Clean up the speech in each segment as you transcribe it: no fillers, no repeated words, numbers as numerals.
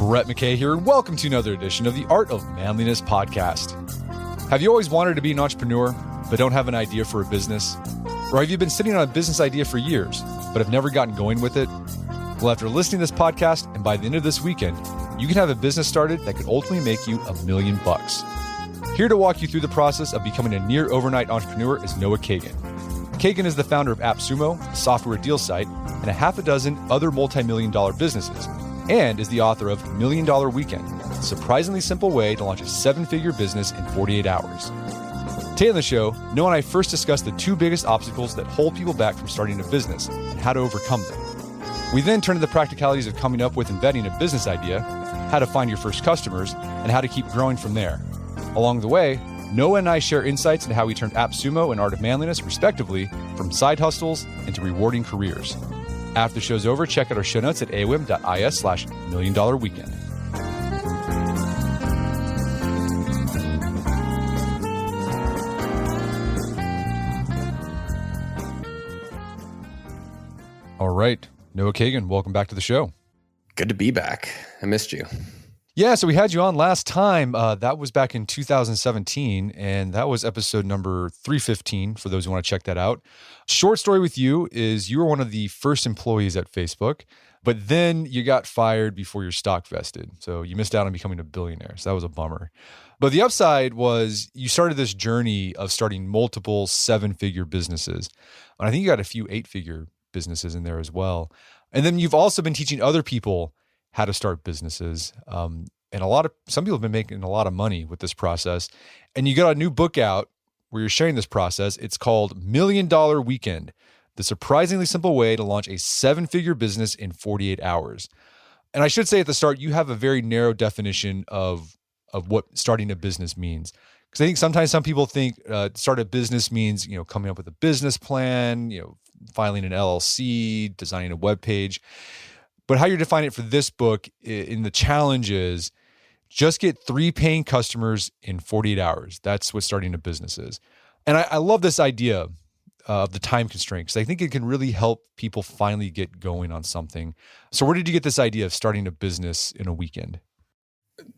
Brett McKay here, and welcome to another edition of the Art of Manliness podcast. Have you always wanted to be an entrepreneur, but don't have an idea for a business? Or have you been sitting on a business idea for years, but have never gotten going with it? Well, after listening to this podcast, and by the end of this weekend, you can have a business started that could ultimately make you $1 million. Here to walk you through the process of becoming a near overnight entrepreneur is Noah Kagan. Kagan is the founder of AppSumo, a software deal site, and a half a dozen other multi-million-dollar businesses, and is the author of $1 Million Weekend, a surprisingly simple way to launch a seven-figure business in 48 hours. Today on the show, Noah and I first discussed the two biggest obstacles that hold people back from starting a business and how to overcome them. We then turn to the practicalities of coming up with and vetting a business idea, how to find your first customers, and how to keep growing from there. Along the way, Noah and I share insights into how we turned AppSumo and Art of Manliness, respectively, from side hustles into rewarding careers. After the show's over, check out our show notes at aom.is/$1,000,000weekend. All right. Noah Kagan, welcome back to the show. Good to be back. I missed you. Yeah, so we had you on last time. That was back in 2017, and that was episode number 315 for those who want to check that out. Short story with you is you were one of the first employees at Facebook, but then you got fired before your stock vested. So you missed out on becoming a billionaire. So that was a bummer. But the upside was you started this journey of starting multiple seven-figure businesses. And I think you got a few eight-figure businesses in there as well. And then you've also been teaching other people how to start businesses. And some people have been making a lot of money with this process. And you got a new book out where you're sharing this process. It's called $1 Million Weekend, the surprisingly simple way to launch a seven-figure business in 48 hours. And I should say at the start, you have a very narrow definition of what starting a business means. Because I think sometimes some people think start a business means, coming up with a business plan, filing an LLC, designing a web page. But how you're defining it for this book in the challenge is just get 3 paying customers in 48 hours. That's what starting a business is. And I love this idea of the time constraint because I think it can really help people finally get going on something. So where did you get this idea of starting a business in a weekend?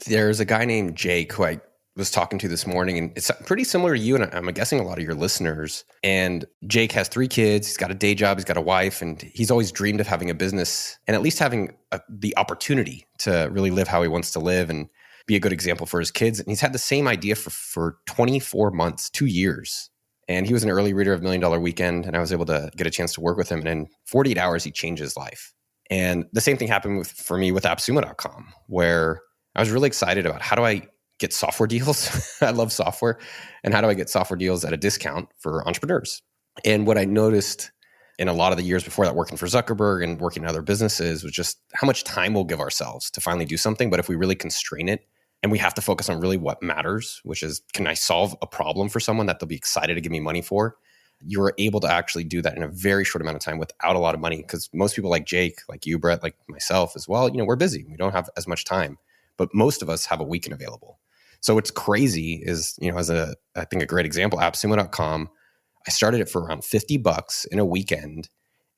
There's a guy named Jake who I was talking to this morning, and it's pretty similar to you, and I'm guessing a lot of your listeners. And Jake has 3 kids. He's got a day job. He's got a wife, and he's always dreamed of having a business and at least having the opportunity to really live how he wants to live and be a good example for his kids. And he's had the same idea for 24 months, 2 years. And he was an early reader of $1 Million Weekend, and I was able to get a chance to work with him. And in 48 hours, he changed his life. And the same thing happened for me with AppSumo.com, where I was really excited about how do I get software deals. I love software. And how do I get software deals at a discount for entrepreneurs? And what I noticed in a lot of the years before that, working for Zuckerberg and working in other businesses, was just how much time we'll give ourselves to finally do something. But if we really constrain it and we have to focus on really what matters, which is, can I solve a problem for someone that they'll be excited to give me money for? You're able to actually do that in a very short amount of time without a lot of money. Because most people like Jake, like you, Brett, like myself as well, we're busy. We don't have as much time. But most of us have a weekend available. So what's crazy is, I think a great example, AppSumo.com, I started it for around $50 in a weekend.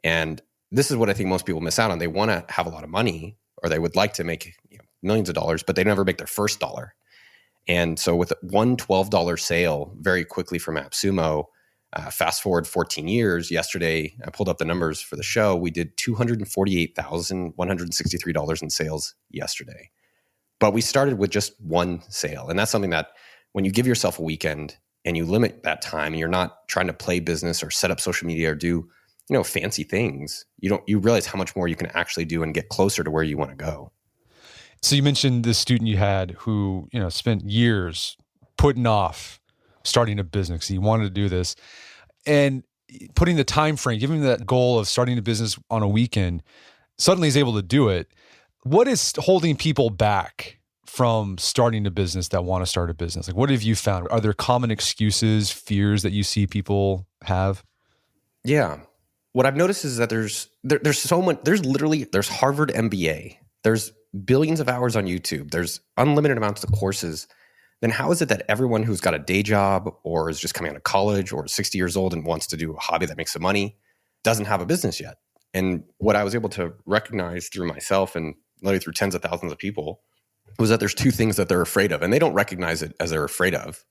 And this is what I think most people miss out on. They want to have a lot of money, or they would like to make millions of dollars, but they never make their first dollar. And so with one $12 sale very quickly from AppSumo, fast forward 14 years, yesterday, I pulled up the numbers for the show. We did $248,163 in sales yesterday. But we started with just one sale. And that's something that when you give yourself a weekend and you limit that time and you're not trying to play business or set up social media or do, fancy things, you realize how much more you can actually do and get closer to where you want to go. So you mentioned the student you had who, spent years putting off starting a business. He wanted to do this and putting the time frame, giving him that goal of starting a business on a weekend, suddenly he's able to do it. What is holding people back from starting a business that want to start a business? Like, what have you found? Are there common excuses, fears that you see people have? Yeah. What I've noticed is that there's so much, there's Harvard MBA, there's billions of hours on YouTube, there's unlimited amounts of courses. Then how is it that everyone who's got a day job or is just coming out of college or 60 years old and wants to do a hobby that makes some money doesn't have a business yet? And what I was able to recognize through myself and literally through tens of thousands of people, was that there's two things that they're afraid of, and they don't recognize it as they're afraid of,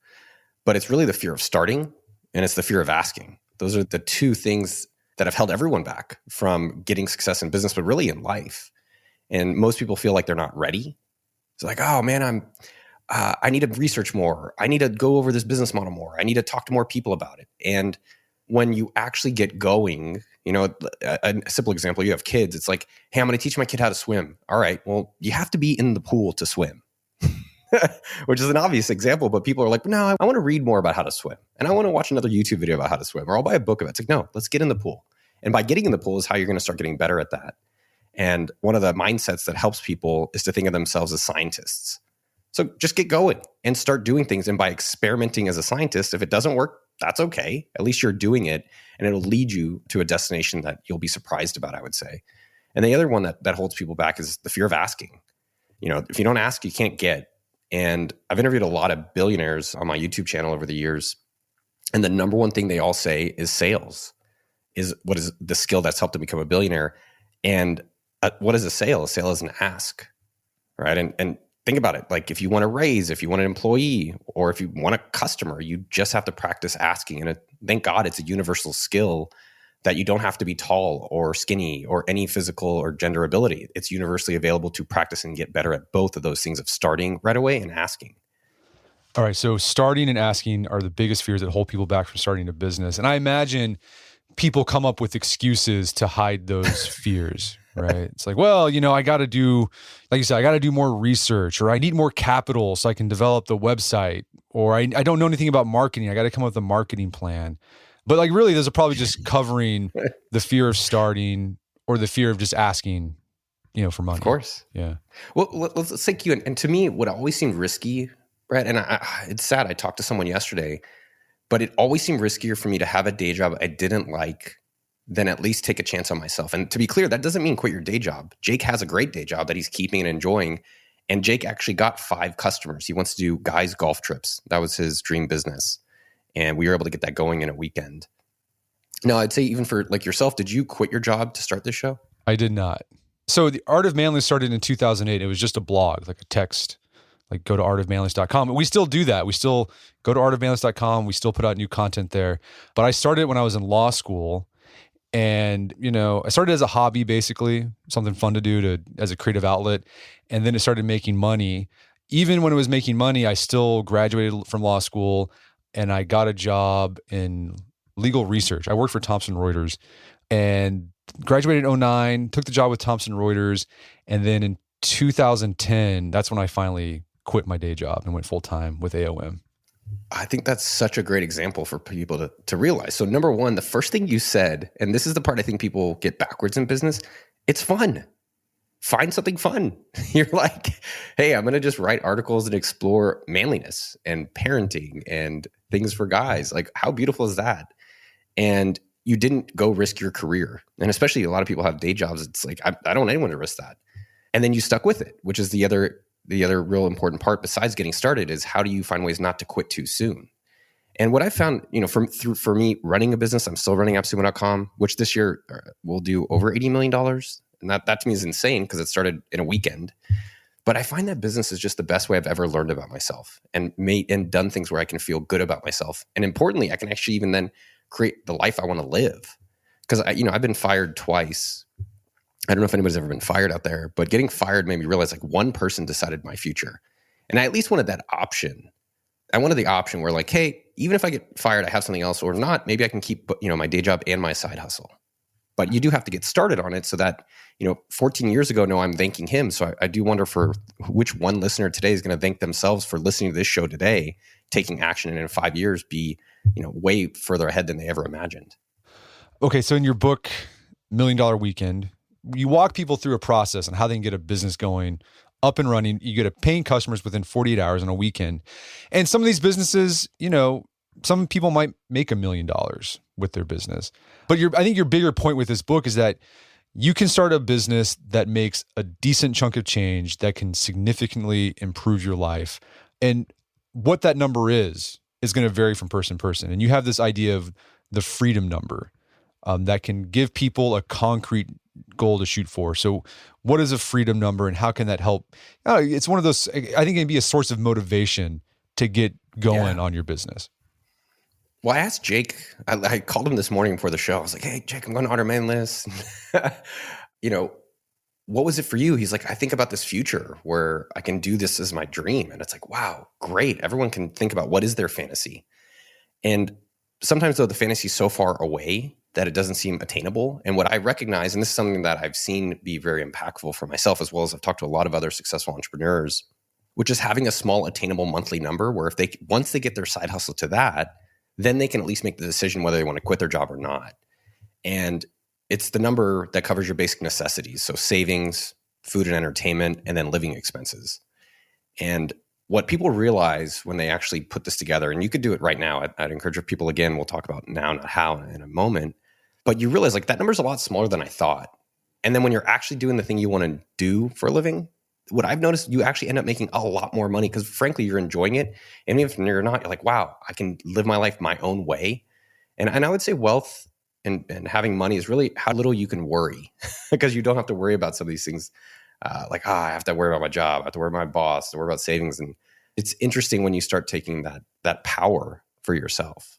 but it's really the fear of starting and it's the fear of asking. Those are the two things that have held everyone back from getting success in business, but really in life. And most people feel like they're not ready. It's like, oh man, I need to research more. I need to go over this business model more. I need to talk to more people about it. And when you actually get going, a simple example, you have kids. It's like, hey, I'm going to teach my kid how to swim. All right, well, you have to be in the pool to swim, which is an obvious example. But people are like, no, I want to read more about how to swim. And I want to watch another YouTube video about how to swim, or I'll buy a book of it. It's like, no, let's get in the pool. And by getting in the pool is how you're going to start getting better at that. And one of the mindsets that helps people is to think of themselves as scientists. So just get going and start doing things. And by experimenting as a scientist, if it doesn't work, that's okay. At least you're doing it, and it'll lead you to a destination that you'll be surprised about, I would say. And the other one that holds people back is the fear of asking. If you don't ask, you can't get. And I've interviewed a lot of billionaires on my YouTube channel over the years. And the number one thing they all say is sales is what is the skill that's helped them become a billionaire. And what is a sale? A sale is an ask, right? And think about it. Like if you want a raise, if you want an employee, or if you want a customer, you just have to practice asking. And thank God it's a universal skill that you don't have to be tall or skinny or any physical or gender ability. It's universally available to practice and get better at both of those things of starting right away and asking. All right. So starting and asking are the biggest fears that hold people back from starting a business. And I imagine people come up with excuses to hide those fears, right? It's like, well, I got to do, like you said, I got to do more research, or I need more capital so I can develop the website, or I don't know anything about marketing. I got to come up with a marketing plan. But like really, those are probably just covering the fear of starting or the fear of just asking, for money. Of course. Yeah. Well, let's take you. And to me, what always seemed risky, Brett, and it's sad. I talked to someone yesterday, but it always seemed riskier for me to have a day job I didn't like than at least take a chance on myself. And to be clear, that doesn't mean quit your day job. Jake has a great day job that he's keeping and enjoying. And Jake actually got 5 customers. He wants to do guys' golf trips. That was his dream business. And we were able to get that going in a weekend. Now, I'd say even for like yourself, did you quit your job to start this show? I did not. So the Art of Manliness started in 2008. It was just a blog, like a text, like go to artofmanliness.com. And we still do that. We still go to artofmanliness.com. We still put out new content there. But I started when I was in law school. And, I started as a hobby, basically, something fun to do as a creative outlet. And then it started making money. Even when it was making money, I still graduated from law school and I got a job in legal research. I worked for Thomson Reuters and graduated in 2009, took the job with Thomson Reuters. And then in 2010, that's when I finally quit my day job and went full time with AOM. I think that's such a great example for people to realize. So number one, the first thing you said, and this is the part I think people get backwards in business, it's fun. Find something fun. You're like, hey, I'm going to just write articles and explore manliness and parenting and things for guys. Like, how beautiful is that? And you didn't go risk your career. And especially a lot of people have day jobs. It's like, I don't want anyone to risk that. And then you stuck with it, which is the other real important part besides getting started is how do you find ways not to quit too soon? And what I found, for me running a business, I'm still running AppSumo.com, which this year will do over $80 million. And that to me is insane because it started in a weekend. But I find that business is just the best way I've ever learned about myself and done things where I can feel good about myself. And importantly, I can actually even then create the life I want to live. Because I've been fired twice. I don't know if anybody's ever been fired out there, but getting fired made me realize like one person decided my future. And I at least wanted that option. I wanted the option where like, hey, even if I get fired, I have something else, or not, maybe I can keep, my day job and my side hustle. But you do have to get started on it so that, 14 years ago, no, I'm thanking him. So I do wonder for which one listener today is going to thank themselves for listening to this show today, taking action, and in 5 years be, way further ahead than they ever imagined. Okay. So in your book, $1 Million Weekend, you walk people through a process on how they can get a business going, up and running. You get a paying customers within 48 hours on a weekend. And some of these businesses, some people might make $1 million with their business. But I think your bigger point with this book is that you can start a business that makes a decent chunk of change that can significantly improve your life. And what that number is going to vary from person to person. And you have this idea of the freedom number that can give people a concrete goal to shoot for. So what is a freedom number and how can that help? It's one of those, I think it can be a source of motivation to get going on your business. Well, I asked Jake, I called him this morning before the show. I was like, hey, Jake, I'm going to honor Manliness. What was it for you? He's like, I think about this future where I can do this as my dream. And it's like, wow, great. Everyone can think about what is their fantasy. And sometimes though, the fantasy is so far away that it doesn't seem attainable. And what I recognize, and this is something that I've seen be very impactful for myself, as well as I've talked to a lot of other successful entrepreneurs, which is having a small attainable monthly number where once they get their side hustle to that, then they can at least make the decision whether they want to quit their job or not. And it's the number that covers your basic necessities. So savings, food and entertainment, and then living expenses. And what people realize when they actually put this together, and you could do it right now. I'd encourage people, again, we'll talk about now, not how in a moment, but you realize like that number's a lot smaller than I thought. And then when you're actually doing the thing you want to do for a living, what I've noticed, you actually end up making a lot more money because frankly, you're enjoying it. And even if you're not, you're like, wow, I can live my life my own way. And I would say wealth and having money is really how little you can worry because you don't have to worry about some of these things I have to worry about my job, I have to worry about my boss, I have to worry about savings. And it's interesting when you start taking that power for yourself.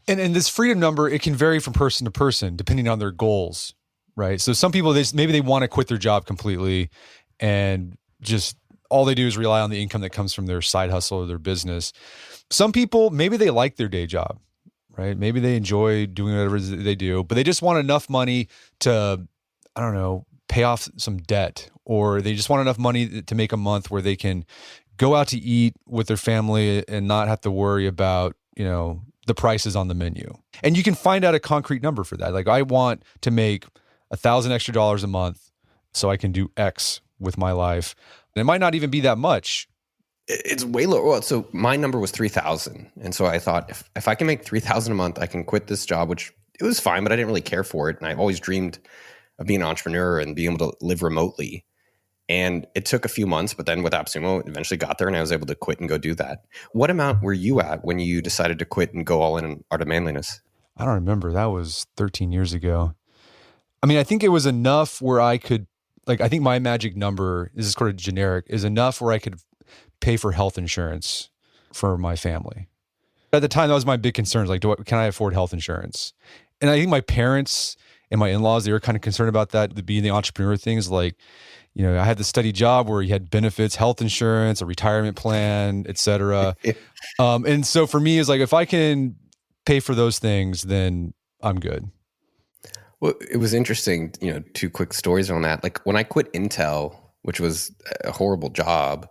And this freedom number, it can vary from person to person depending on their goals, right? So some people, maybe they want to quit their job completely and just all they do is rely on the income that comes from their side hustle or their business. Some people, maybe they like their day job, right? Maybe they enjoy doing whatever they do, but they just want enough money to, I don't know, pay off some debt, or they just want enough money to make a month where they can go out to eat with their family and not have to worry about, the prices on the menu. And you can find out a concrete number for that. Like I want to make $1,000 extra a month so I can do X with my life. And it might not even be that much. It's way lower. So my number was 3,000. And so I thought if I can make 3,000 a month, I can quit this job, which it was fine, but I didn't really care for it. And I've always dreamed of being an entrepreneur and being able to live remotely. And it took a few months, but then with AppSumo, eventually got there and I was able to quit and go do that. What amount were you at when you decided to quit and go all in on Art of Manliness? I don't remember. That was 13 years ago. I mean, I think it was enough where I could, I think my magic number, this is sort of generic, is enough where I could pay for health insurance for my family. At the time, that was my big concern. Can I afford health insurance? And I think my parents and my in-laws, they were kind of concerned about that, being the entrepreneur things. I had the steady job where you had benefits, health insurance, a retirement plan, et cetera. And so for me, it's if I can pay for those things, then I'm good. Well, it was interesting, two quick stories on that. When I quit Intel, which was a horrible job,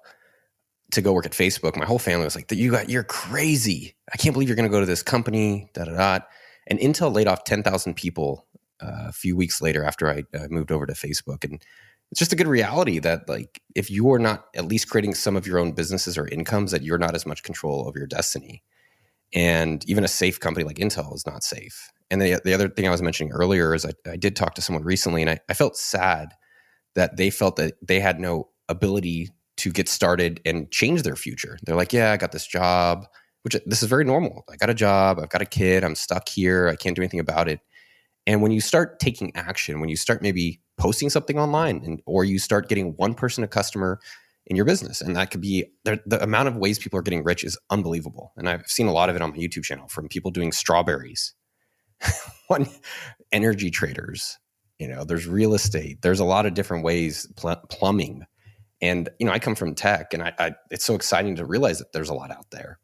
to go work at Facebook, my whole family was like, you're crazy. I can't believe you're going to go to this company, da-da-da. And Intel laid off 10,000 people a few weeks later after I moved over to Facebook. And it's just a good reality that if you are not at least creating some of your own businesses or incomes, that you're not as much control of your destiny. And even a safe company like Intel is not safe. And the other thing I was mentioning earlier is I did talk to someone recently and I felt sad that they felt that they had no ability to get started and change their future. They're like, yeah, I got this job, which this is very normal. I got a job, I've got a kid, I'm stuck here, I can't do anything about it. And when you start taking action, when you start maybe posting something online or you start getting one person a customer in your business, and that could be the amount of ways people are getting rich is unbelievable. And I've seen a lot of it on my YouTube channel, from people doing strawberries, energy traders, there's real estate, there's a lot of different ways, plumbing. And, I come from tech and I it's so exciting to realize that there's a lot out there,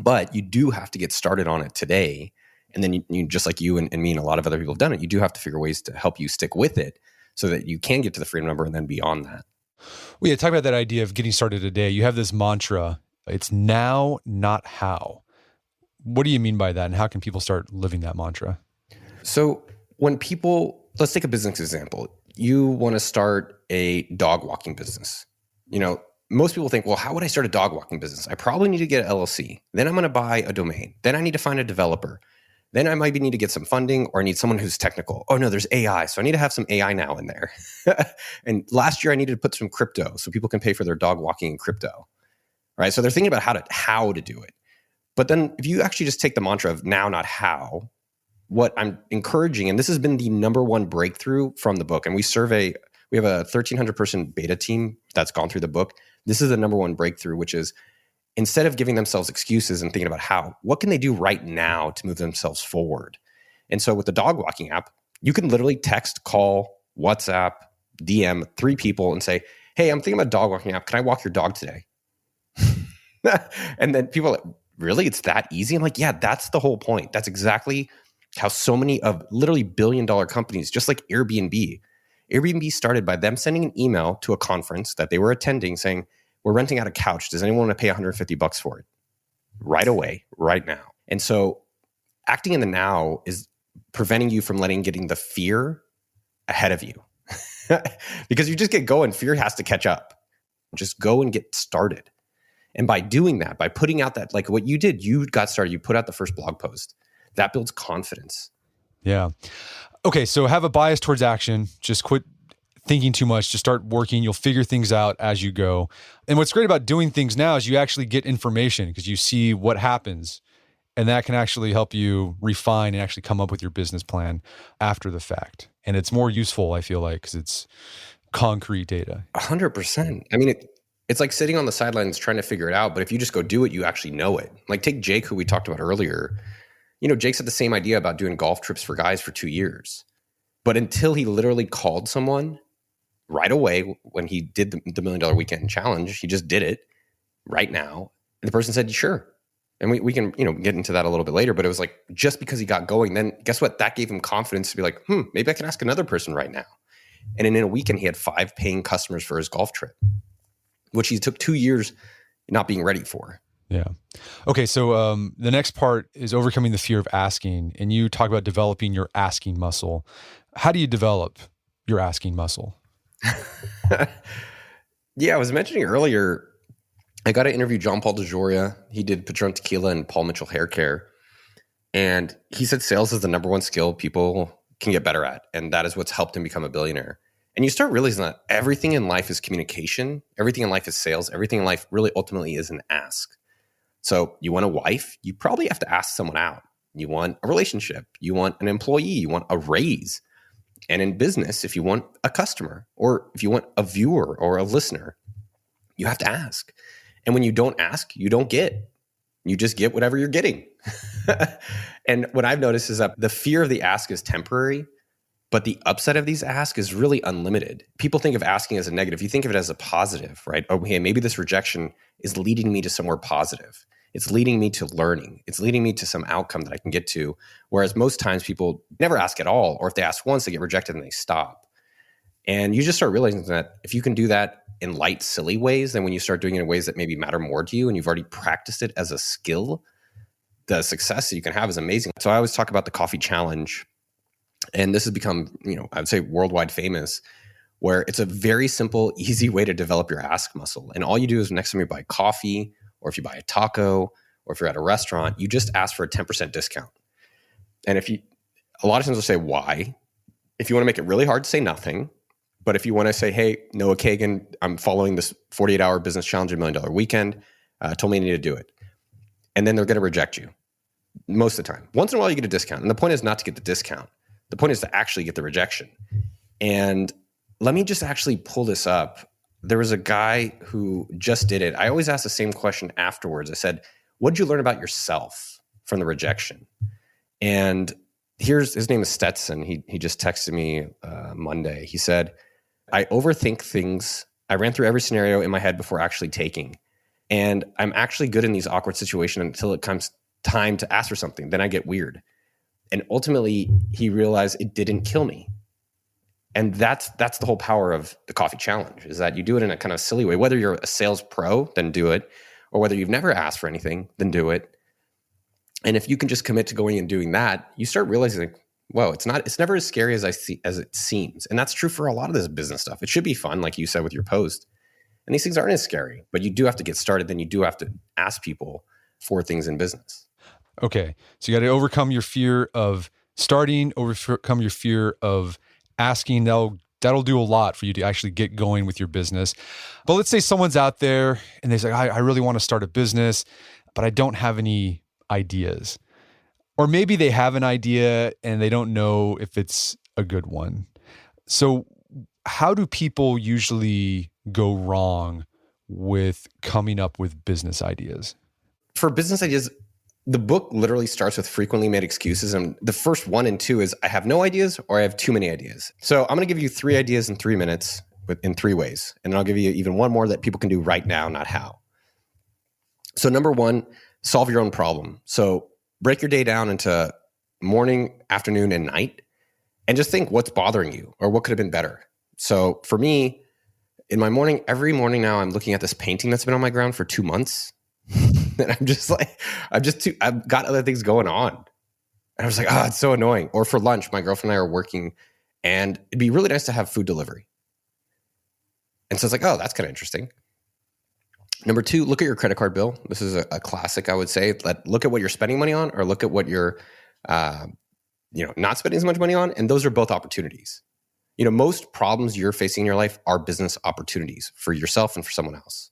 but you do have to get started on it today. And then you just like you and me and a lot of other people have done it, you do have to figure ways to help you stick with it so that you can get to the freedom number and then beyond that. Well, yeah, talk about that idea of getting started today. You have this mantra, it's now, not how. What do you mean by that? And how can people start living that mantra? So when let's take a business example. You want to start a dog walking business. Most people think, well, how would I start a dog walking business? I probably need to get an LLC. Then I'm going to buy a domain. Then I need to find a developer. Then I might need to get some funding, or I need someone who's technical. Oh no, there's AI. So I need to have some AI now in there. And last year I needed to put some crypto so people can pay for their dog walking in crypto. Right? So they're thinking about how to do it. But then if you actually just take the mantra of now, not how, what I'm encouraging, and this has been the number one breakthrough from the book, and we have a 1,300 person beta team that's gone through the book. This is the number one breakthrough, which is instead of giving themselves excuses and thinking about what can they do right now to move themselves forward? And so with the dog walking app, you can literally text, call, WhatsApp, DM 3 people and say, hey, I'm thinking about a dog walking app. Can I walk your dog today? And then people are like, really? It's that easy? I'm like, yeah, that's the whole point. That's exactly how so many of literally billion-dollar companies, just like Airbnb started by them sending an email to a conference that they were attending saying, we're renting out a couch. Does anyone want to pay $150 for it? Right away, right now. And so acting in the now is preventing you from getting the fear ahead of you. Because you just get going, fear has to catch up. Just go and get started. And by doing that, by putting out that, like what you did, you got started, you put out the first blog post. That builds confidence. Yeah. Okay, so have a bias towards action. Just quit thinking too much. Just start working. You'll figure things out as you go. And what's great about doing things now is you actually get information because you see what happens. And that can actually help you refine and actually come up with your business plan after the fact. And it's more useful, I feel like, because it's concrete data. 100%. I mean, it's like sitting on the sidelines trying to figure it out. But if you just go do it, you actually know it. Like take Jake, who we talked about earlier. Jake's had the same idea about doing golf trips for guys for 2 years. But until he literally called someone right away when he did the $1 Million Weekend Challenge, he just did it right now. And the person said, sure. And we can, get into that a little bit later, but it was like, just because he got going, then guess what? That gave him confidence to be like, maybe I can ask another person right now. And in a weekend, he had 5 paying customers for his golf trip, which he took 2 years not being ready for. Yeah. Okay. So the next part is overcoming the fear of asking. And you talk about developing your asking muscle. How do you develop your asking muscle? Yeah, I was mentioning earlier, I got to interview John Paul DeJoria. He did Patron Tequila and Paul Mitchell Hair Care. And he said sales is the number one skill people can get better at. And that is what's helped him become a billionaire. And you start realizing that everything in life is communication. Everything in life is sales. Everything in life really ultimately is an ask. So you want a wife, you probably have to ask someone out. You want a relationship. You want an employee. You want a raise. And in business, if you want a customer or if you want a viewer or a listener, you have to ask. And when you don't ask, you don't get. You just get whatever you're getting. And what I've noticed is that the fear of the ask is temporary, but the upside of these asks is really unlimited. People think of asking as a negative. You think of it as a positive, right? Okay, maybe this rejection is leading me to somewhere positive. It's leading me to learning. It's leading me to some outcome that I can get to. Whereas most times people never ask at all, or if they ask once, they get rejected and they stop. And you just start realizing that if you can do that in light, silly ways, then when you start doing it in ways that maybe matter more to you and you've already practiced it as a skill, the success that you can have is amazing. So I always talk about the coffee challenge. And this has become, I would say worldwide famous, where it's a very simple, easy way to develop your ask muscle. And all you do is next time you buy coffee, or if you buy a taco, or if you're at a restaurant, you just ask for a 10% discount. And a lot of times they'll say, why? If you want to make it really hard, say nothing. But if you want to say, hey, Noah Kagan, I'm following this 48-hour business challenge, $1 Million Weekend, told me I need to do it. And then they're going to reject you most of the time. Once in a while, you get a discount. And the point is not to get the discount. The point is to actually get the rejection. And let me just actually pull this up. There was a guy who just did it. I always ask the same question afterwards. I said, what did you learn about yourself from the rejection? And his name is Stetson. He just texted me Monday. He said, I overthink things. I ran through every scenario in my head before actually taking. And I'm actually good in these awkward situations until it comes time to ask for something. Then I get weird. And ultimately, he realized it didn't kill me. And that's the whole power of the coffee challenge, is that you do it in a kind of silly way. Whether you're a sales pro, then do it. Or whether you've never asked for anything, then do it. And if you can just commit to going and doing that, you start realizing, whoa, it's never as scary as it seems. And that's true for a lot of this business stuff. It should be fun, like you said with your post. And these things aren't as scary, but you do have to get started. Then you do have to ask people for things in business. Okay. So you got to overcome your fear of starting, overcome your fear of asking. That'll do a lot for you to actually get going with your business. But let's say someone's out there and they say, I really want to start a business, but I don't have any ideas. Or maybe they have an idea and they don't know if it's a good one. So, how do people usually go wrong with coming up with business ideas? For business ideas, the book literally starts with frequently made excuses. And the first 1 and 2 is I have no ideas or I have too many ideas. So I'm going to give you 3 ideas in 3 minutes in 3 ways. And then I'll give you even one more that people can do right now, not how. So number 1, solve your own problem. So break your day down into morning, afternoon, and night, and just think what's bothering you or what could have been better. So for me, in my morning, every morning now, I'm looking at this painting that's been on my ground for 2 months. And I'm just like, I've got other things going on. And I was like, it's so annoying. Or for lunch, my girlfriend and I are working and it'd be really nice to have food delivery. And so it's like, that's kind of interesting. Number 2, look at your credit card bill. This is a classic, I would say. Look at what you're spending money on or look at what you're, not spending as much money on. And those are both opportunities. Most problems you're facing in your life are business opportunities for yourself and for someone else.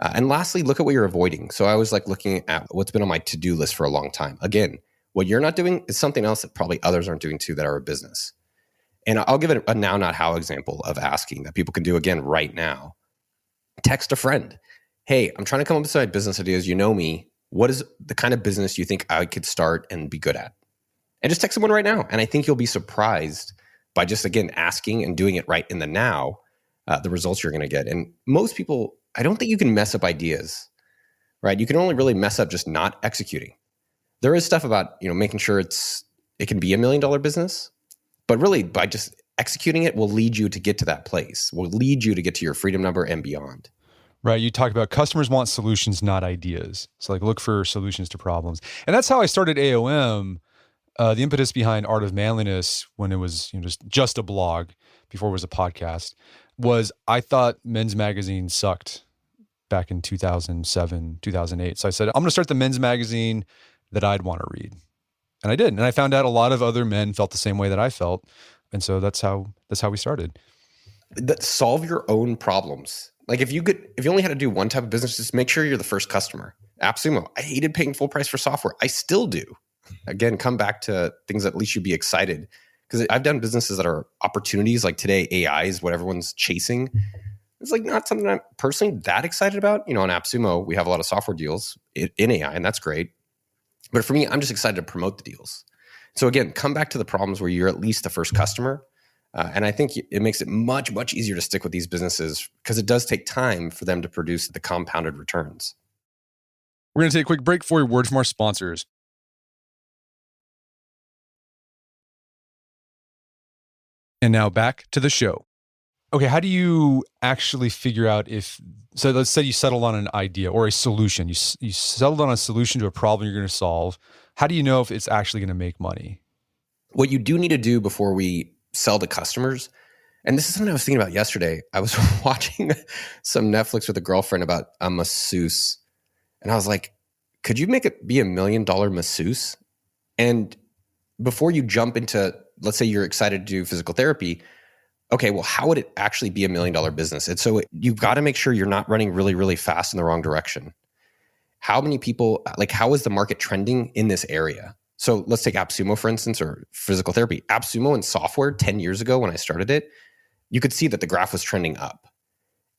And lastly, look at what you're avoiding. So I was looking at what's been on my to-do list for a long time. Again, what you're not doing is something else that probably others aren't doing too that are a business. And I'll give it a now, not how example of asking that people can do again right now. Text a friend. Hey, I'm trying to come up with some business ideas. You know me. What is the kind of business you think I could start and be good at? And just text someone right now. And I think you'll be surprised by just, again, asking and doing it right in the now, the results you're going to get. And most people, I don't think you can mess up ideas, right? You can only really mess up just not executing. There is stuff about, making sure it can be $1 million business, but really by just executing it will lead you to get to that place, will lead you to get to your freedom number and beyond. Right. You talk about customers want solutions, not ideas. So look for solutions to problems. And that's how I started AOM. The impetus behind Art of Manliness, when it was just a blog before it was a podcast, was I thought men's magazine sucked back in 2007, 2008. So I said, I'm going to start the men's magazine that I'd want to read. And I did. And I found out a lot of other men felt the same way that I felt. And so that's how we started. Solve your own problems. If you only had to do one type of business, just make sure you're the first customer. AppSumo. I hated paying full price for software. I still do. Again, come back to things that at least you'd be excited. Because I've done businesses that are opportunities. Like today, AI is what everyone's chasing. It's not something I'm personally that excited about. On AppSumo, we have a lot of software deals in AI, and that's great. But for me, I'm just excited to promote the deals. So again, come back to the problems where you're at least the first customer. And I think it makes it much, much easier to stick with these businesses because it does take time for them to produce the compounded returns. We're going to take a quick break for a word from our sponsors. And now back to the show. Okay, how do you actually figure out so let's say you settled on an idea or a solution. You settled on a solution to a problem you're going to solve. How do you know if it's actually going to make money? What you do need to do before we sell to customers, and this is something I was thinking about yesterday. I was watching some Netflix with a girlfriend about a masseuse. And I was like, could you make it be $1 million masseuse? And before you jump into, let's say you're excited to do physical therapy, okay, well, how would it actually be $1 million business? And so you've got to make sure you're not running really, really fast in the wrong direction. How many people, how is the market trending in this area? So let's take AppSumo, for instance, or physical therapy. AppSumo and software 10 years ago when I started it, you could see that the graph was trending up.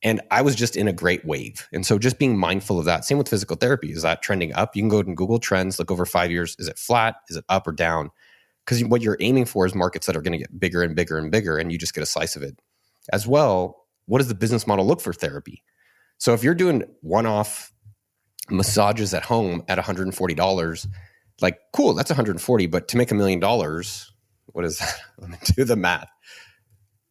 And I was just in a great wave. And so just being mindful of that. Same with physical therapy. Is that trending up? You can go and Google Trends, look over 5 years. Is it flat? Is it up or down? Because what you're aiming for is markets that are going to get bigger and bigger and bigger, and you just get a slice of it. As well, what does the business model look for therapy? So if you're doing one-off massages at home at $140, cool, that's $140. But to make $1 million, what is that? Let me do the math.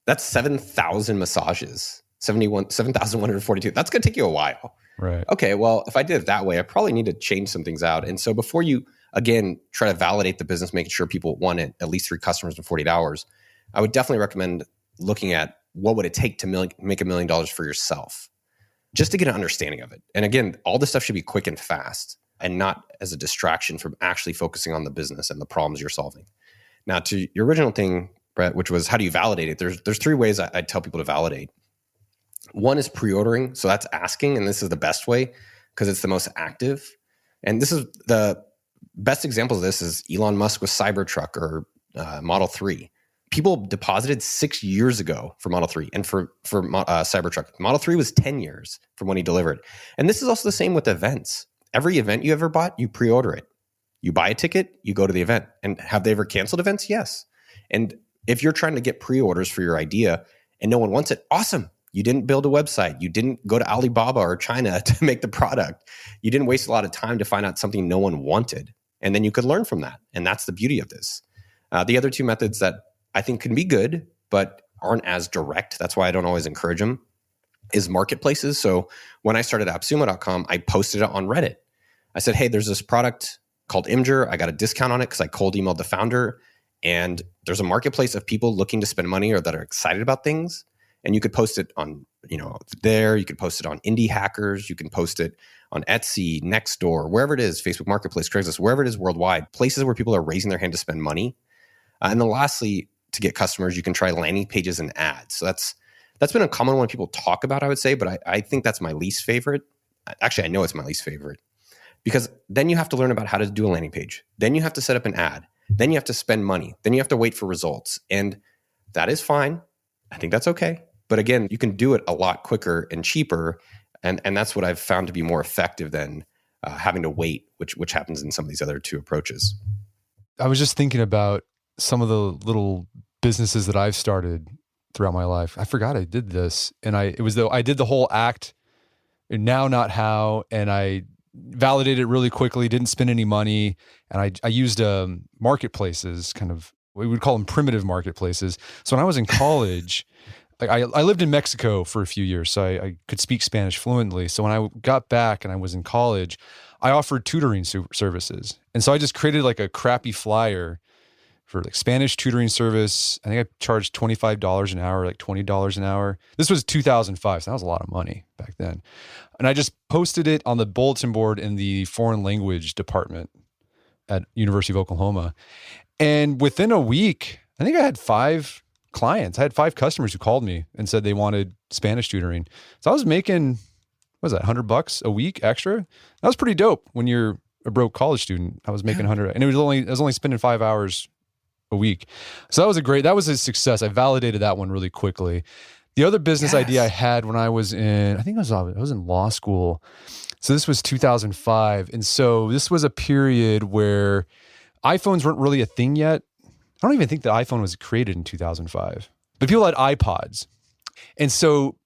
That's 7,000 massages, 7,142. That's going to take you a while. Right. Okay, well, if I did it that way, I probably need to change some things out. And so before you, again, try to validate the business, making sure people want it, at least 3 customers in 48 hours, I would definitely recommend looking at what would it take to make $1 million for yourself, just to get an understanding of it. And again, all this stuff should be quick and fast and not as a distraction from actually focusing on the business and the problems you're solving. Now, to your original thing, Brett, which was how do you validate it? There's 3 ways I tell people to validate. One is pre-ordering. So that's asking, and this is the best way because it's the most active. And this is the best example of this is Elon Musk with Cybertruck or Model 3. People deposited 6 years ago for Model 3 and for Cybertruck. Model 3 was 10 years from when he delivered. And this is also the same with events. Every event you ever bought, you pre-order it. You buy a ticket, you go to the event. And have they ever canceled events? Yes. And if you're trying to get pre-orders for your idea and no one wants it, awesome. You didn't build a website. You didn't go to Alibaba or China to make the product. You didn't waste a lot of time to find out something no one wanted. And then you could learn from that. And that's the beauty of this. The other two methods that I think can be good, but aren't as direct, that's why I don't always encourage them, is marketplaces. So when I started AppSumo.com, I posted it on Reddit. I said, hey, there's this product called Imgur. I got a discount on it because I cold emailed the founder. And there's a marketplace of people looking to spend money or that are excited about things. And you could post it on, there. You could post it on Indie Hackers. You can post it on Etsy, Nextdoor, wherever it is, Facebook Marketplace, Craigslist, wherever it is worldwide, places where people are raising their hand to spend money. And then lastly, to get customers, you can try landing pages and ads. So that's been a common one people talk about, I would say, but I think that's my least favorite. Actually, I know it's my least favorite because then you have to learn about how to do a landing page. Then you have to set up an ad. Then you have to spend money. Then you have to wait for results. And that is fine. I think that's okay. But again, you can do it a lot quicker and cheaper. And that's what I've found to be more effective than having to wait, which happens in some of these other two approaches. I was just thinking about some of the little businesses that I've started throughout my life. I forgot I did this. And I did the whole act, now, not how, and I validated it really quickly, didn't spend any money. And I used marketplaces, kind of, we would call them primitive marketplaces. So when I was in college, I lived in Mexico for a few years, so I could speak Spanish fluently. So when I got back and I was in college, I offered tutoring services. And so I just created like a crappy flyer for like Spanish tutoring service. I think I charged $25 an hour, like $20 an hour. This was 2005, so that was a lot of money back then. And I just posted it on the bulletin board in the foreign language department at University of Oklahoma. And within a week, I think I had 5 clients. I had 5 customers who called me and said they wanted Spanish tutoring. So I was making, what was that, $100 a week extra? That was pretty dope when you're a broke college student. I was making 100, and I was only spending 5 hours a week. So that was a success. I validated that one really quickly. The other business idea I had when I was in law school. So this was 2005. And so this was a period where iPhones weren't really a thing yet. I don't even think the iPhone was created in 2005, but people had iPods. And so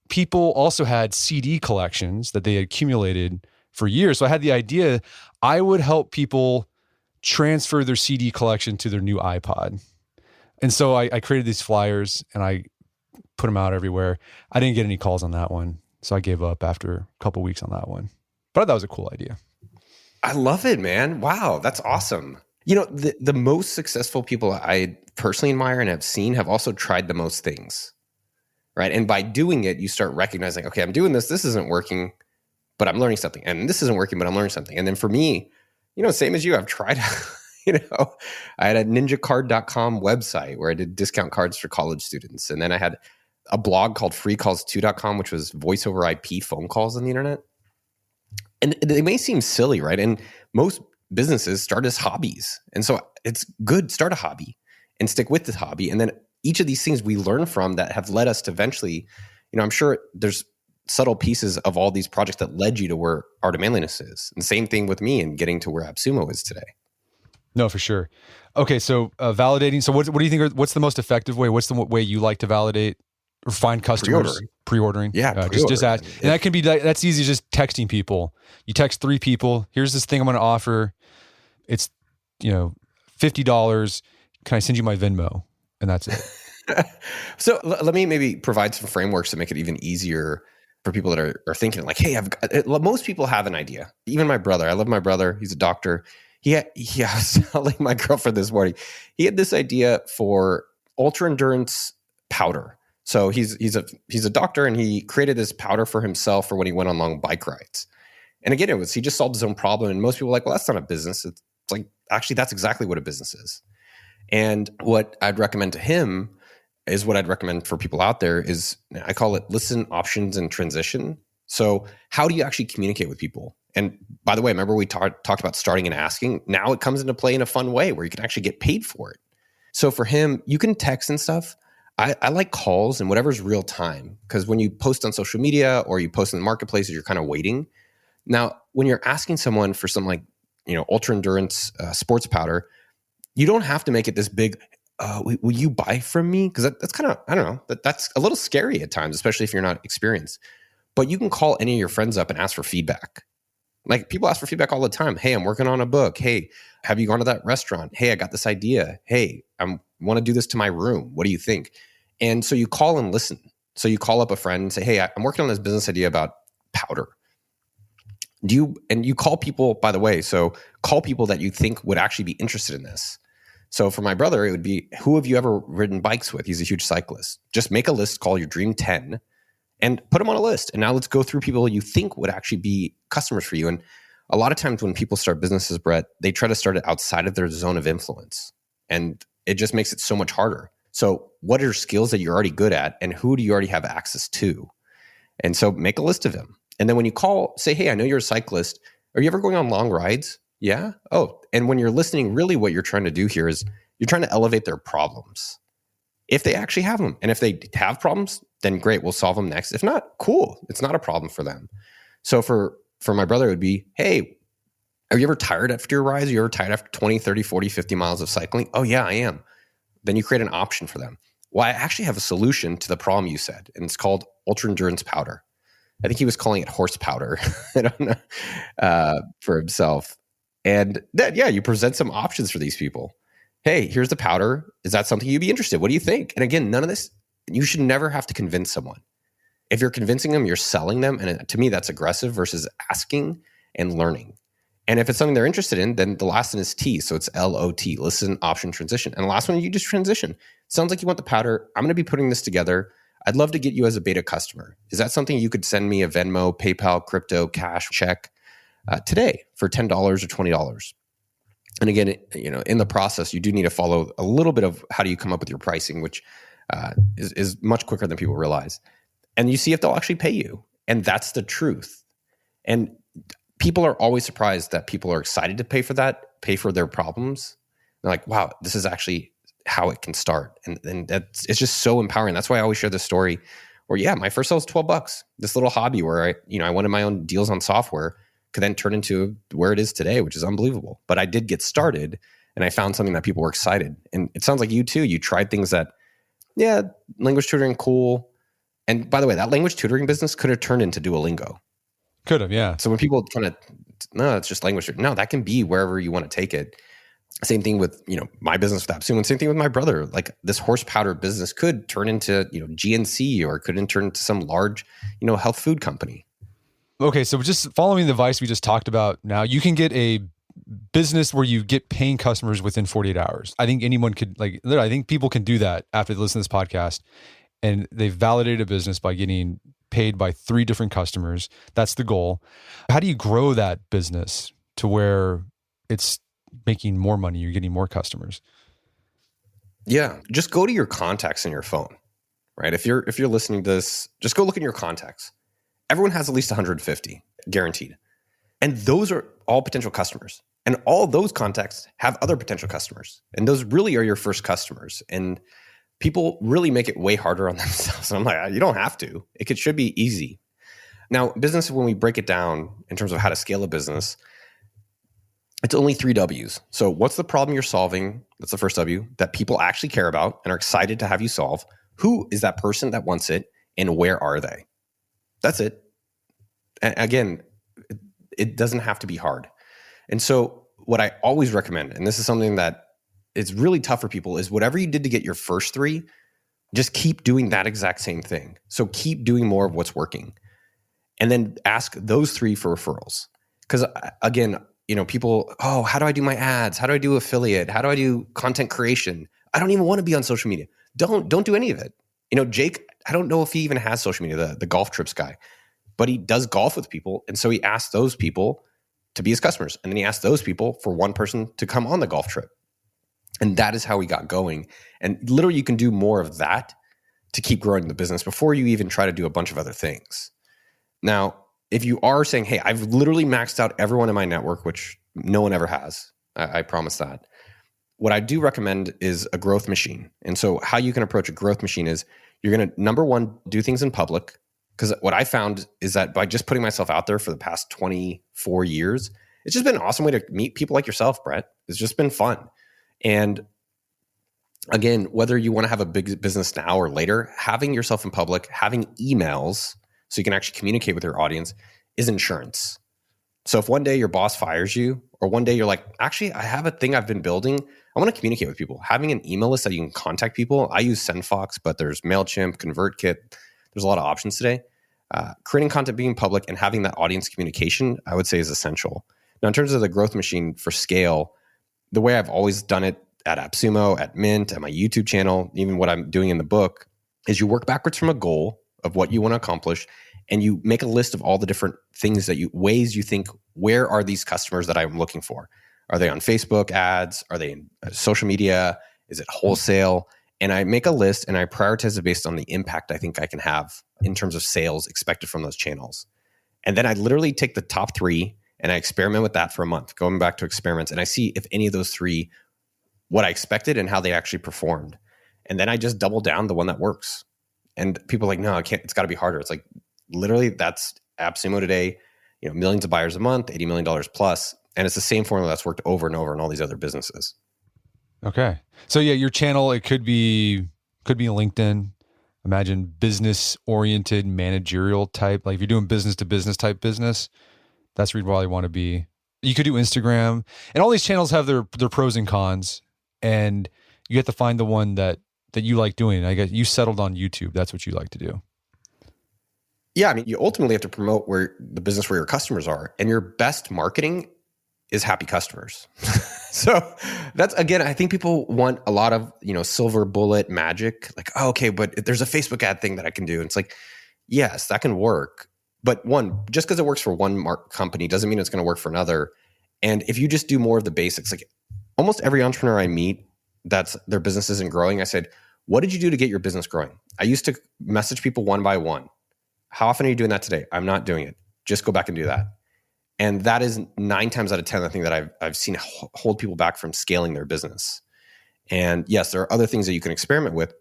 people also had CD collections that they had accumulated for years. So I had the idea I would help people transfer their CD collection to their new iPod. And so I created these flyers and I put them out everywhere. I didn't get any calls on that one. So I gave up after a couple weeks on that one. But I thought that was a cool idea. I love it, man. Wow, that's awesome. The most successful people I personally admire and have seen have also tried the most things, right? And by doing it, you start recognizing, okay, I'm doing this. This isn't working, but I'm learning something. And this isn't working, but I'm learning something. And then for me, same as you, I've tried, I had a ninjacard.com website where I did discount cards for college students. And then I had a blog called freecalls2.com, which was voice over IP phone calls on the internet. And they may seem silly, right? And most businesses start as hobbies. And so it's good, start a hobby and stick with the hobby. And then each of these things we learn from that have led us to eventually, I'm sure there's subtle pieces of all these projects that led you to where Art of Manliness is. And same thing with me and getting to where AppSumo is today. No, for sure. Okay, so validating. So what do you think? What's the most effective way? What's the way you like to validate or find customers? Pre-ordering. Yeah, just ask. And that can be, that's easy, just texting people. You text 3 people. Here's this thing I'm going to offer. It's $50. Can I send you my Venmo? And that's it. So let me maybe provide some frameworks to make it even easier for people that are thinking like, hey, most people have an idea. Even my brother. I love my brother. He's a doctor. I was telling my girlfriend this morning, he had this idea for ultra endurance powder. So he's a doctor and he created this powder for himself for when he went on long bike rides. And again, he just solved his own problem. And most people are like, well, that's not a business. It's like, actually, that's exactly what a business is. And what I'd recommend to him is what I'd recommend for people out there is, I call it listen, options, and transition. So how do you actually communicate with people? And by the way, remember we talked about starting and asking? Now it comes into play in a fun way where you can actually get paid for it. So for him, you can text and stuff. I like calls and whatever's real time, because when you post on social media or you post in the marketplaces, you're kind of waiting. Now, when you're asking someone for some like, ultra endurance sports powder, you don't have to make it this big. Will you buy from me? Because that's kind of, I don't know, that's a little scary at times, especially if you're not experienced. But you can call any of your friends up and ask for feedback. Like people ask for feedback all the time. Hey, I'm working on a book. Hey, have you gone to that restaurant? Hey, I got this idea. Hey, I want to do this to my room. What do you think? And so you call and listen. So you call up a friend and say, hey, I'm working on this business idea about powder. And you call people, by the way, so call people that you think would actually be interested in this. So for my brother, it would be, who have you ever ridden bikes with? He's a huge cyclist. Just make a list, call your Dream 10, and put them on a list. And now let's go through people you think would actually be customers for you. And a lot of times when people start businesses, Brett, they try to start it outside of their zone of influence. And it just makes it so much harder. So what are skills that you're already good at, and who do you already have access to? And so make a list of them. And then when you call, say, hey, I know you're a cyclist. Are you ever going on long rides? Yeah. Oh, and when you're listening, really what you're trying to do here is you're trying to elevate their problems. If they actually have them. And if they have problems, then great, we'll solve them next. If not, cool. It's not a problem for them. So for my brother, it would be, hey, are you ever tired after your rides? Are you ever tired after 20, 30, 40, 50 miles of cycling? Oh, yeah, I am. Then you create an option for them. Well, I actually have a solution to the problem you said, and it's called ultra endurance powder. I think he was calling it horse powder. I don't know, for himself. And then, yeah, you present some options for these people. Hey, here's the powder. Is that something you'd be interested in? What do you think? And again, none of this, you should never have to convince someone. If you're convincing them, you're selling them. And to me, that's aggressive versus asking and learning. And if it's something they're interested in, then the last one is T. So it's LOT, listen, option, transition. And the last one, you just transition. Sounds like you want the powder. I'm going to be putting this together. I'd love to get you as a beta customer. Is that something you could send me a Venmo, PayPal, crypto, cash, check today for $10 or $20? And again, in the process, you do need to follow a little bit of how do you come up with your pricing, which is much quicker than people realize. And you see if they'll actually pay you. And that's the truth. And people are always surprised that people are excited to pay for that, pay for their problems. They're like, wow, this is actually how it can start. And it's just so empowering. That's why I always share this story where, yeah, my first sale was $12. This little hobby where I wanted my own deals on software could then turn into where it is today, which is unbelievable. But I did get started and I found something that people were excited. And it sounds like you too. You tried things that, yeah, language tutoring, cool. And by the way, that language tutoring business could have turned into Duolingo. Could have, yeah. So when people kind of, no, it's just language. No, that can be wherever you want to take it. Same thing with, my business with AppSumo, and same thing with my brother. Like this horse powder business could turn into, GNC, or could turn into some large, health food company. Okay. So just following the advice we just talked about, now you can get a business where you get paying customers within 48 hours. I think anyone could, I think people can do that after they listen to this podcast, and they've validated a business by getting paid by 3 different customers. That's the goal. How do you grow that business to where it's making more money, you're getting more customers? Yeah, just go to your contacts in your phone, right? If you're listening to this, just go look in your contacts. Everyone has at least 150, guaranteed. And those are all potential customers. And all those contacts have other potential customers. And those really are your first customers. And people really make it way harder on themselves. And I'm like, you don't have to. It should be easy. Now, business, when we break it down in terms of how to scale a business, it's only 3 W's. So what's the problem you're solving? That's the first W, that people actually care about and are excited to have you solve. Who is that person that wants it, and where are they? That's it. And again, it doesn't have to be hard. And so what I always recommend, and this is something that it's really tough for people, is whatever you did to get your first 3, just keep doing that exact same thing. So keep doing more of what's working. And then ask those 3 for referrals. Because again, people, how do I do my ads? How do I do affiliate? How do I do content creation? I don't even want to be on social media. Don't do any of it. Jake, I don't know if he even has social media, the golf trips guy, but he does golf with people. And so he asks those people to be his customers. And then he asks those people for one person to come on the golf trip. And that is how we got going. And literally you can do more of that to keep growing the business before you even try to do a bunch of other things. Now, if you are saying, hey, I've literally maxed out everyone in my network, which no one ever has, I promise that. What I do recommend is a growth machine. And so how you can approach a growth machine is you're going to, number one, do things in public. Because what I found is that by just putting myself out there for the past 24 years, it's just been an awesome way to meet people like yourself, Brett. It's just been fun. And again, whether you want to have a big business now or later, having yourself in public, having emails so you can actually communicate with your audience is insurance. So if one day your boss fires you, or one day you're like, actually, I have a thing I've been building, I want to communicate with people. Having an email list that you can contact people. I use SendFox, but there's MailChimp, ConvertKit. There's a lot of options today. Creating content, being public, and having that audience communication, I would say, is essential. Now, in terms of the growth machine for scale, the way I've always done it at AppSumo, at Mint, at my YouTube channel, even what I'm doing in the book, is you work backwards from a goal of what you want to accomplish, and you make a list of all the different things that ways you think, where are these customers that I'm looking for? Are they on Facebook ads? Are they in social media? Is it wholesale? And I make a list and I prioritize it based on the impact I think I can have in terms of sales expected from those channels. And then I literally take the top 3 and I experiment with that for a month, going back to experiments. And I see if any of those 3, what I expected and how they actually performed. And then I just double down the one that works. And people are like, no, I can't, it's got to be harder. It's like, literally, that's AppSumo today, millions of buyers a month, $80 million plus. And it's the same formula that's worked over and over in all these other businesses. Okay. So yeah, your channel, it could be LinkedIn. Imagine business oriented managerial type. Like if you're doing business to business type business, that's where you'd probably want to be. You could do Instagram, and all these channels have their pros and cons, and you have to find the one that you like doing. I guess you settled on YouTube. That's what you like to do. Yeah. I mean, you ultimately have to promote the business where your customers are, and your best marketing is happy customers. So that's, again, I think people want a lot of, silver bullet magic. Like, oh, okay, but there's a Facebook ad thing that I can do. And it's like, yes, that can work. But just because it works for one company doesn't mean it's going to work for another. And if you just do more of the basics, like almost every entrepreneur I meet that's their business isn't growing, I said, what did you do to get your business growing? I used to message people one by one. How often are you doing that today? I'm not doing it. Just go back and do that. And that is 9 times out of 10, the thing that I've seen hold people back from scaling their business. And yes, there are other things that you can experiment with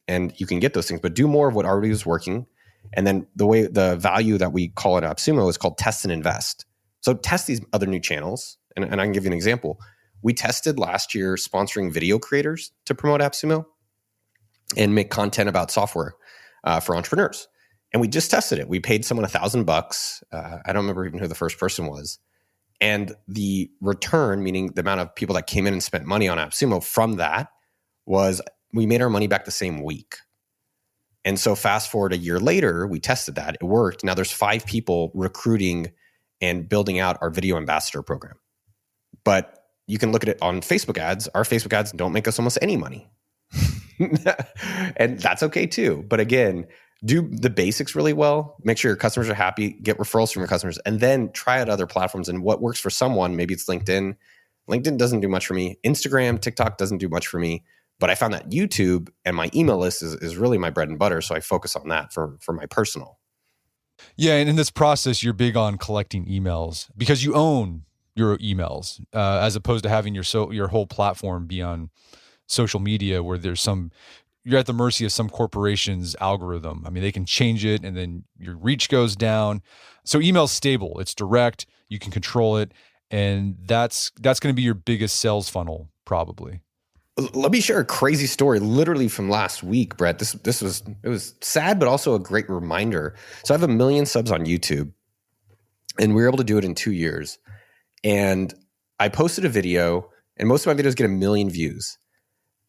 and you can get those things, but do more of what already is working. And then the value that we call at AppSumo is called test and invest. So test these other new channels. And I can give you an example. We tested last year sponsoring video creators to promote AppSumo and make content about software for entrepreneurs. And we just tested it. We paid someone $1,000. I don't remember even who the first person was. And the return, meaning the amount of people that came in and spent money on AppSumo from that, was we made our money back the same week. And so fast forward a year later, we tested that. It worked. Now there's 5 people recruiting and building out our video ambassador program. But you can look at it on Facebook ads. Our Facebook ads don't make us almost any money. And that's okay too. But again, do the basics really well, make sure your customers are happy, get referrals from your customers, and then try out other platforms. And what works for someone, maybe it's LinkedIn. LinkedIn doesn't do much for me. Instagram, TikTok doesn't do much for me. But I found that YouTube and my email list is really my bread and butter. So I focus on that for my personal. Yeah. And in this process, you're big on collecting emails because you own your emails as opposed to having your whole platform be on social media where you're at the mercy of some corporation's algorithm. I mean, they can change it and then your reach goes down. So email's stable. It's direct. You can control it. And that's going to be your biggest sales funnel, probably. Let me share a crazy story literally from last week, Brett. It was sad, but also a great reminder. So I have 1 million subs on YouTube and we were able to do it in 2 years. And I posted a video and most of my videos get 1 million views.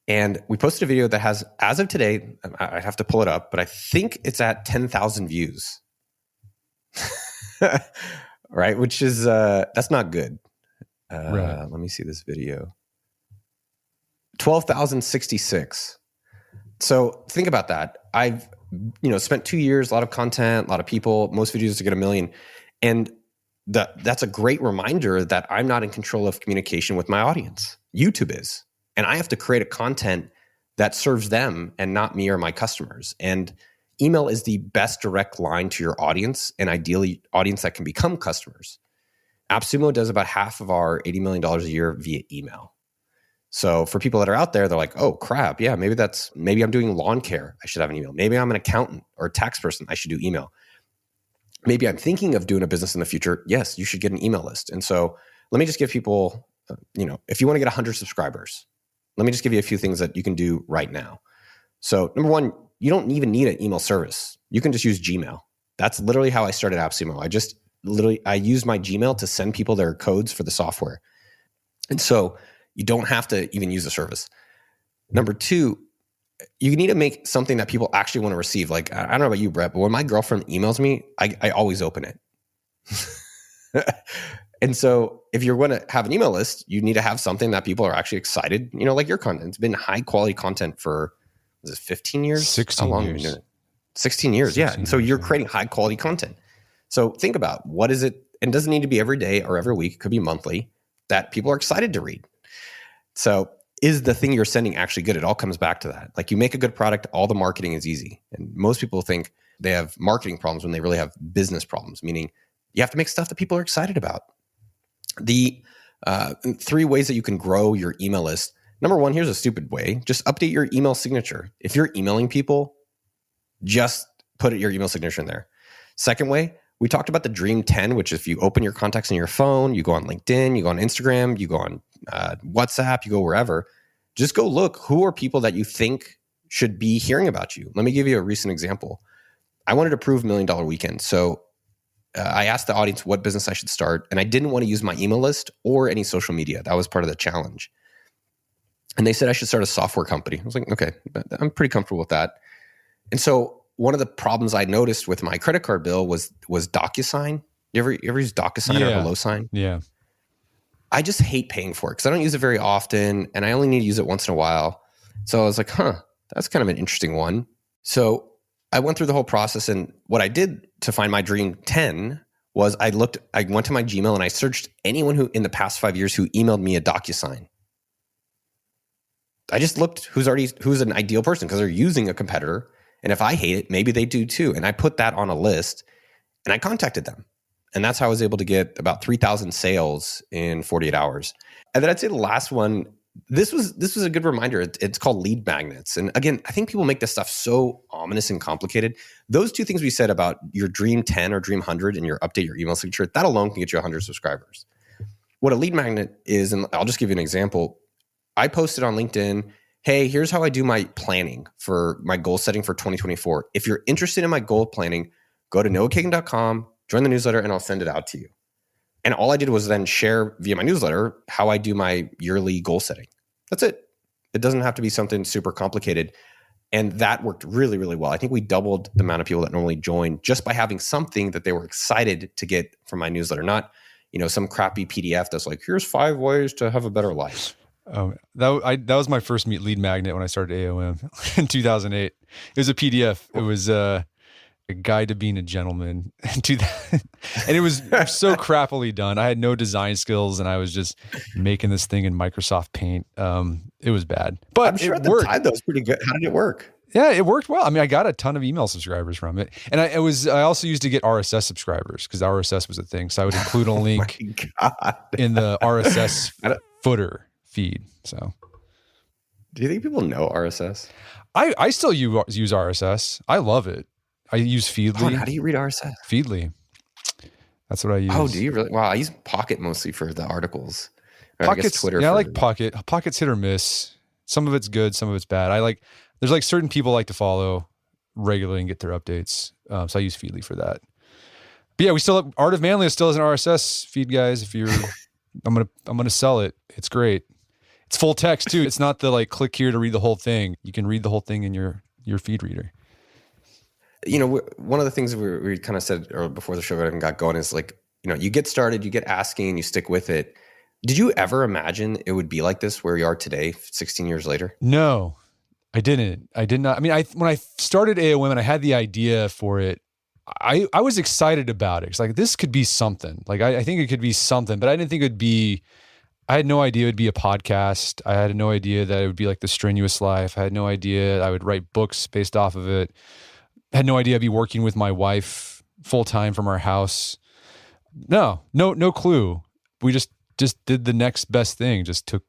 And we posted a video that has, as of today, I have to pull it up, but I think it's at 10,000 views. Right? Which is, that's not good. Right. Let me see this video. 12,066. So think about that. I've, spent 2 years, a lot of content, a lot of people, most videos to get 1 million. And that's a great reminder that I'm not in control of communication with my audience. YouTube is. And I have to create a content that serves them and not me or my customers. And email is the best direct line to your audience, and ideally audience that can become customers. AppSumo does about half of our $80 million a year via email. So for people that are out there, they're like, oh crap, yeah, maybe I'm doing lawn care, I should have an email. Maybe I'm an accountant or a tax person, I should do email. Maybe I'm thinking of doing a business in the future. Yes, you should get an email list. And so let me just give people, if you want to get 100 subscribers, let me just give you a few things that you can do right now. So number one, you don't even need an email service. You can just use Gmail. That's literally how I started AppSumo. I used my Gmail to send people their codes for the software. And so you don't have to even use the service. Number two, you need to make something that people actually want to receive. Like, I don't know about you, Brett, but when my girlfriend emails me, I always open it. And so if you're going to have an email list, you need to have something that people are actually excited, like your content. It's been high quality content for, 15 years? 16 How long years. have you been doing it? 16 years, yeah. And so you're creating high quality content. So think about what is it, and it doesn't need to be every day or every week, it could be monthly, that people are excited to read. So is the thing you're sending actually good? It all comes back to that. Like, you make a good product, all the marketing is easy. And most people think they have marketing problems when they really have business problems, meaning you have to make stuff that people are excited about. The 3 ways that you can grow your email list. Number one, here's a stupid way. Just update your email signature. If you're emailing people, just put your email signature in there. Second way, we talked about the Dream 10, which is if you open your contacts in your phone, you go on LinkedIn, you go on Instagram, you go on WhatsApp, you go wherever. Just go look, who are people that you think should be hearing about you? Let me give you a recent example. I wanted to prove $1 Million Weekend. So I asked the audience what business I should start, and I didn't want to use my email list or any social media. That was part of the challenge. And they said I should start a software company. I was like, okay, I'm pretty comfortable with that. And so one of the problems I noticed with my credit card bill was DocuSign. You ever use DocuSign or HelloSign? Yeah. I just hate paying for it because I don't use it very often, and I only need to use it once in a while. So I was like, that's kind of an interesting one. So I went through the whole process, and what I did to find my Dream 10 was I went to my Gmail and I searched anyone who in the past 5 years who emailed me a DocuSign. I just looked who's an ideal person because they're using a competitor. And if I hate it, maybe they do too. And I put that on a list and I contacted them. And that's how I was able to get about 3,000 sales in 48 hours. And then I'd say the last one, this was a good reminder. It's called lead magnets. And again, I think people make this stuff so ominous and complicated. Those 2 things we said about your Dream 10 or Dream 100 and your update your email signature, that alone can get you 100 subscribers. What a lead magnet is, and I'll just give you an example. I posted on LinkedIn, hey, here's how I do my planning for my goal setting for 2024. If you're interested in my goal planning, go to noahkagan.com, join the newsletter, and I'll send it out to you. And all I did was then share via my newsletter how I do my yearly goal setting. That's it. It doesn't have to be something super complicated. And that worked really, really well. I think we doubled the amount of people that normally join just by having something that they were excited to get from my newsletter, not some crappy PDF that's like, here's 5 ways to have a better life. That was my first lead magnet when I started AOM in 2008. It was a PDF. It was a guide to being a gentleman, and it was so crappily done. I had no design skills, and I was just making this thing in Microsoft Paint. It was bad, but I'm sure it at the worked. time that was pretty good. How did it work? Yeah, it worked well. I mean, I got a ton of email subscribers from it, and I also used to get RSS subscribers because RSS was a thing. So I would include a link in the RSS footer feed. So, do you think people know RSS? I still use RSS. I love it. I use Feedly. How do you read RSS? Feedly. That's what I use. Oh, do you really? Wow, I use Pocket mostly for the articles. Or Pocket's, I guess Twitter. Yeah, I like Pocket. Pocket's hit or miss. Some of it's good, some of it's bad. There's certain people I like to follow regularly and get their updates. So I use Feedly for that. But yeah, we still have Art of Manliness still has an RSS feed, guys. If you're, I'm gonna sell it. It's great. It's full text too. It's not the click here to read the whole thing. You can read the whole thing in your feed reader. One of the things we kind of said before the show even got going is you get started, you get asking, and you stick with it. Did you ever imagine it would be like this where we are today, 16 years later? No, I didn't. I did not. I mean, when I started AOM and I had the idea for it, I was excited about it. It's this could be something. I think it could be something, but I didn't think it'd be. I had no idea it would be a podcast. I had no idea that it would be like The Strenuous Life. I had no idea I would write books based off of it. Had no idea I'd be working with my wife full-time from our house. No clue. We just did the next best thing, just took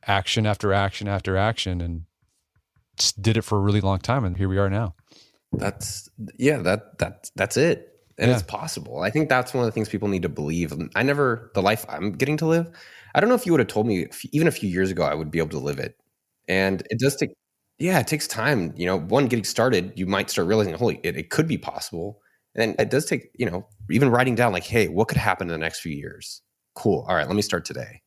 action after action after action and just did it for a really long time. And here we are now. That's it. And it's possible. I think that's one of the things people need to believe. The life I'm getting to live, I don't know if you would have told me even a few years ago, I would be able to live it. And it does take, it takes time. One, getting started, you might start realizing, it could be possible. And it does take, even writing down like, hey, what could happen in the next few years? Cool. All right, let me start today.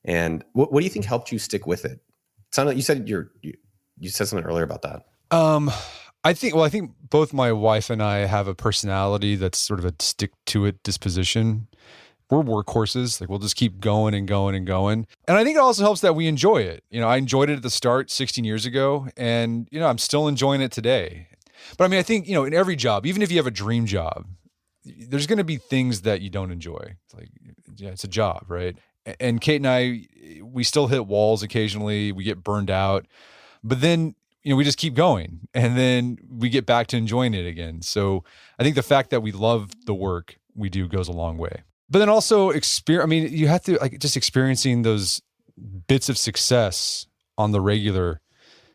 And what do you think helped you stick with it? It sounded like you said you said something earlier about that. I think both my wife and I have a personality that's sort of a stick to it disposition. We're workhorses. Like we'll just keep going and going and going. And I think it also helps that we enjoy it. I enjoyed it at the start 16 years ago, and I'm still enjoying it today. But I mean, I think, in every job, even if you have a dream job, there's going to be things that you don't enjoy. It's like, it's a job, right? And Kate and I, we still hit walls occasionally. We get burned out, but then, we just keep going, and then we get back to enjoying it again. So I think the fact that we love the work we do goes a long way. But then also you have to just experiencing those bits of success on the regular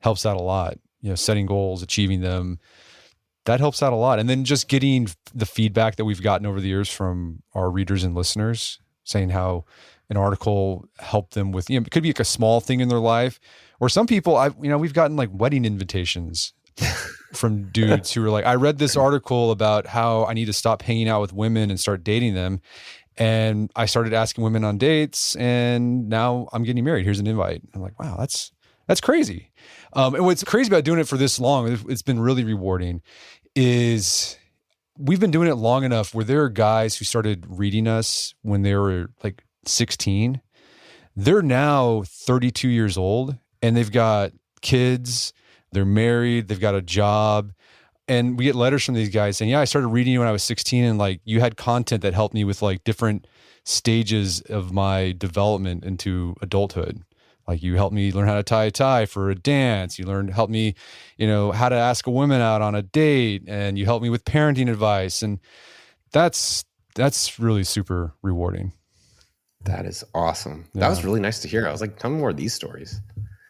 helps out a lot. Setting goals, achieving them, that helps out a lot. And then just getting the feedback that we've gotten over the years from our readers and listeners, saying how an article helped them with, it could be like a small thing in their life. Or some people, we've gotten like wedding invitations from dudes who were like, I read this article about how I need to stop hanging out with women and start dating them. And I started asking women on dates, and now I'm getting married. Here's an invite. I'm like, wow, that's crazy. And what's crazy about doing it for this long, it's been really rewarding, is we've been doing it long enough where there are guys who started reading us when they were like 16. They're now 32 years old, and they've got kids, they're married, they've got a job. And we get letters from these guys saying, I started reading you when I was 16, and like you had content that helped me with like different stages of my development into adulthood. Like you helped me learn how to tie a tie for a dance. You helped me, how to ask a woman out on a date, and you helped me with parenting advice. And that's really super rewarding. That is awesome. Yeah. That was really nice to hear. I was like, tell me more of these stories.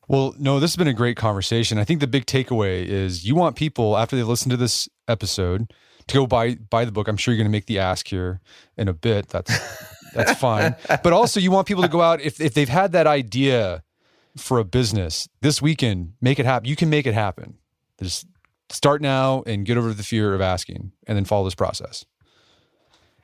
Well, no, this has been a great conversation. I think the big takeaway is you want people, after they listen to this episode, to go buy the book. I'm sure you're going to make the ask here in a bit. That's fine. But also you want people to go out, if they've had that idea for a business this weekend, make it happen. You can make it happen. Just start now and get over the fear of asking, and then follow this process.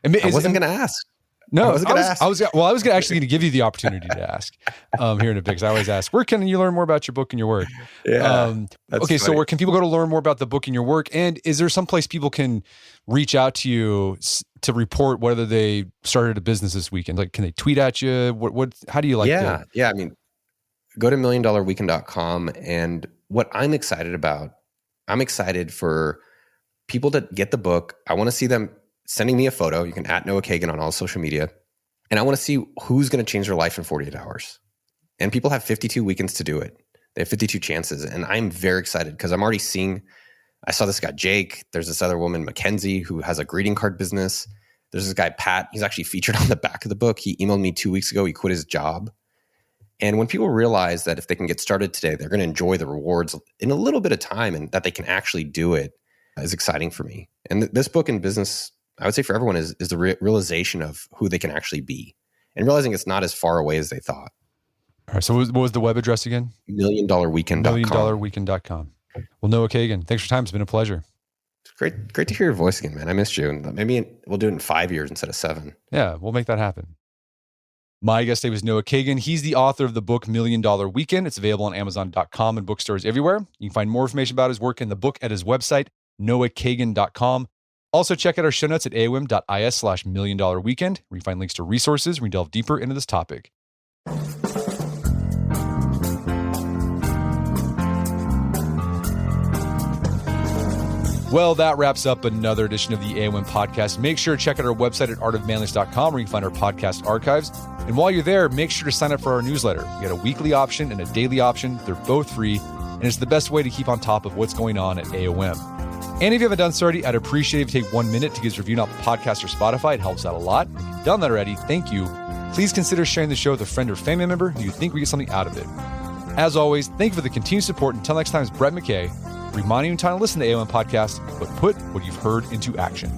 I wasn't going to ask. No, I was actually going to give you the opportunity to ask here in a bit, because I always ask, where can you learn more about your book and your work? Yeah. Okay, so where can people go to learn more about the book and your work? And is there some place people can reach out to you to report whether they started a business this weekend? Like, can they tweet at you? How do you like that? Yeah. I mean, go to milliondollarweekend.com. And what I'm excited about, I'm excited for people to get the book. I want to see them sending me a photo. You can @ Noah Kagan on all social media. And I want to see who's going to change their life in 48 hours. And people have 52 weekends to do it. They have 52 chances. And I'm very excited because I'm already seeing, I saw this guy, Jake. There's this other woman, Mackenzie, who has a greeting card business. There's this guy, Pat. He's actually featured on the back of the book. He emailed me 2 weeks ago. He quit his job. And when people realize that if they can get started today, they're going to enjoy the rewards in a little bit of time, and that they can actually do it, is exciting for me. And this book in business, I would say for everyone, is the realization of who they can actually be, and realizing it's not as far away as they thought. All right. So what was the web address again? milliondollarweekend.com. milliondollarweekend.com. Well, Noah Kagan, thanks for your time. It's been a pleasure. It's great to hear your voice again, man. I missed you. And maybe we'll do it in 5 years instead of 7. Yeah, we'll make that happen. My guest today was Noah Kagan. He's the author of the book $1 Million Weekend. It's available on Amazon.com and bookstores everywhere. You can find more information about his work in the book at his website, noahkagan.com. Also, check out our show notes at aom.is/$1 Million Weekend, where you find links to resources where we delve deeper into this topic. Well, that wraps up another edition of the AOM podcast. Make sure to check out our website at artofmanliness.com, where you can find our podcast archives. And while you're there, make sure to sign up for our newsletter. We got a weekly option and a daily option. They're both free, and it's the best way to keep on top of what's going on at AOM. And if you haven't done so already, I'd appreciate if you take 1 minute to give us a review on Podcast or Spotify. It helps out a lot. If you've done that already, thank you. Please consider sharing the show with a friend or family member who you think we get something out of it. As always, thank you for the continued support. Until next time, it's Brett McKay, reminding you time to listen to the AOM Podcast, but put what you've heard into action.